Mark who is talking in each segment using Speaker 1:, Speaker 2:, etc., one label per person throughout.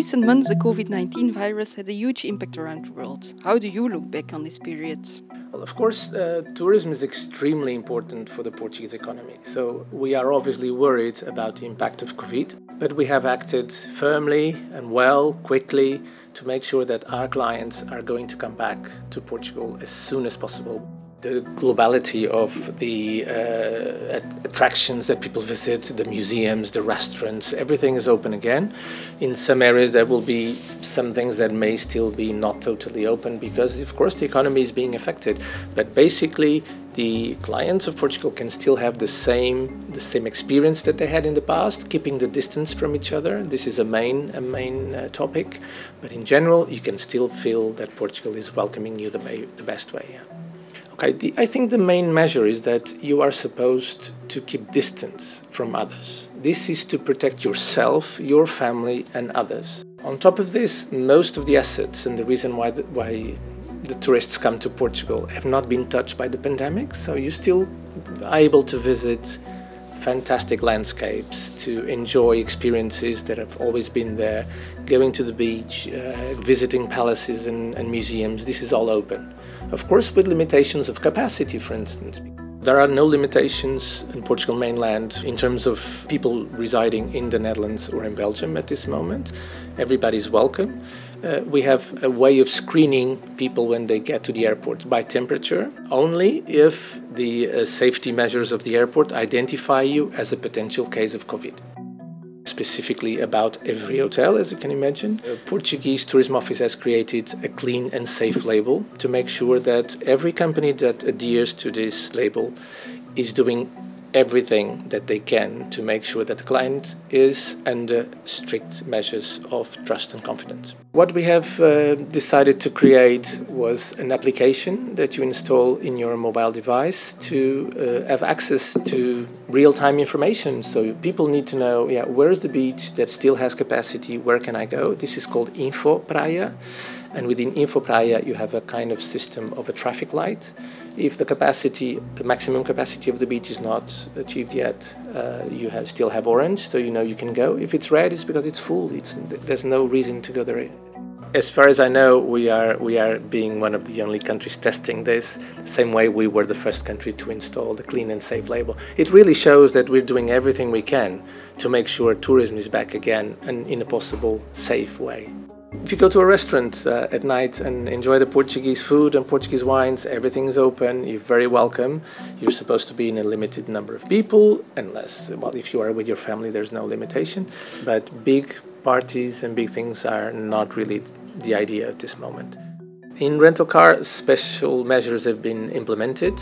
Speaker 1: recent months, the COVID-19 virus had a huge impact around the world. How do you look back on this period?
Speaker 2: Well, of course, tourism is extremely important for the Portuguese economy. So we are obviously worried about the impact of COVID, but we have acted firmly and well, quickly, to make sure that our clients are going to come back to Portugal as soon as possible. The globality of the attractions that people visit, the museums, the restaurants, everything is open again. In some areas there will be some things that may still be not totally open because, of course, the economy is being affected. But basically, the clients of Portugal can still have the same experience that they had in the past, keeping the distance from each other. This is a main topic. But in general, you can still feel that Portugal is welcoming you the best way. Yeah. Okay, I think the main measure is that you are supposed to keep distance from others. This is to protect yourself, your family, and others. On top of this, most of the assets and the reason why the tourists come to Portugal have not been touched by the pandemic, so you still are able to visit fantastic landscapes, to enjoy experiences that have always been there, going to the beach, visiting palaces and museums. This is all open. Of course, with limitations of capacity, for instance. There are no limitations in Portugal mainland in terms of people residing in the Netherlands or in Belgium at this moment. Everybody's welcome. We have a way of screening people when they get to the airport by temperature, only if the safety measures of the airport identify you as a potential case of COVID. Specifically about every hotel, as you can imagine. The Portuguese Tourism Office has created a clean and safe label to make sure that every company that adheres to this label is doing everything that they can to make sure that the client is under strict measures of trust and confidence. What we have decided to create was an application that you install in your mobile device to have access to real-time information. So people need to know, where's the beach that still has capacity, where can I go? This is called Info Praia. And within Info Praia, you have a kind of system of a traffic light. If the maximum capacity of the beach is not achieved yet, you still have orange, so you know you can go. If it's red, it's because it's full. There's no reason to go there. As far as I know, we are being one of the only countries testing this, same way we were the first country to install the clean and safe label. It really shows that we're doing everything we can to make sure tourism is back again and in a possible safe way. If you go to a restaurant at night and enjoy the Portuguese food and Portuguese wines, everything is open, you're very welcome. You're supposed to be in a limited number of people, unless, well, if you are with your family, there's no limitation. But big parties and big things are not really the idea at this moment. In rental car, special measures have been implemented.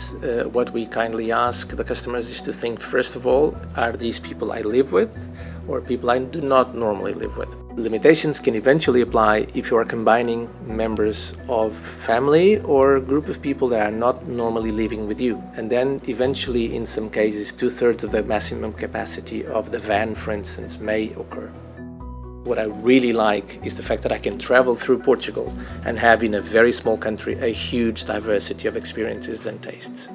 Speaker 2: What we kindly ask the customers is to think, first of all, are these people I live with or people I do not normally live with? Limitations can eventually apply if you are combining members of family or a group of people that are not normally living with you. And then eventually, in some cases, 2/3 of the maximum capacity of the van, for instance, may occur. What I really like is the fact that I can travel through Portugal and have in a very small country a huge diversity of experiences and tastes.